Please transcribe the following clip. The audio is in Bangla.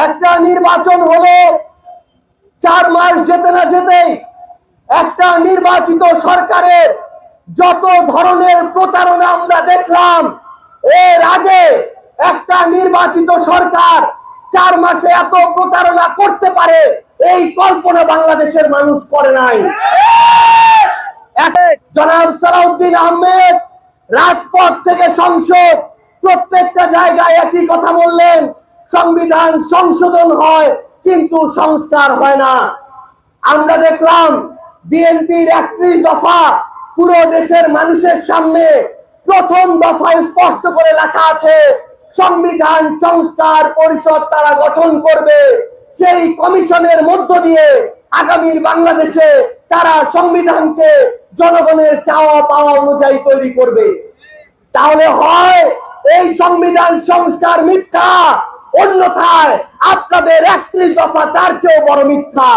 একটা নির্বাচন হলো, 4 মাস যেতে না যেতেই একটা নির্বাচিত সরকারের যত ধরনের প্রতারণা আমরা দেখলাম, এর আগে একটা নির্বাচিত সরকার 4 মাসে এত প্রতারণা করতে পারে এই কল্পনা বাংলাদেশের মানুষ করে নাই। জনাব সালাউদ্দিন আহমেদ রাজপথ থেকে সংসদ প্রত্যেকটা জায়গায় একই কথা বললেন, সংবিধান সংশোধন হয় কিন্তু সংস্কার হয় না। আমরা দেখলাম বিএনপির 31 দফা পুরো দেশের মানুষের সামনে প্রথম দফায় স্পষ্ট করে লেখা আছে সংবিধান সংস্কার পরিষদ তারা গঠন করবে, সেই কমিশনের মধ্য দিয়ে আগামীর বাংলাদেশে তারা সংবিধানকে জনগণের চাওয়া পাওয়া অনুযায়ী তৈরি করবে। তাহলে হয় এই সংবিধান সংস্কার মিথ্যা, অন্যথায় আপনাদের 31 দফা তার চেয়েও বড় মিথ্যা।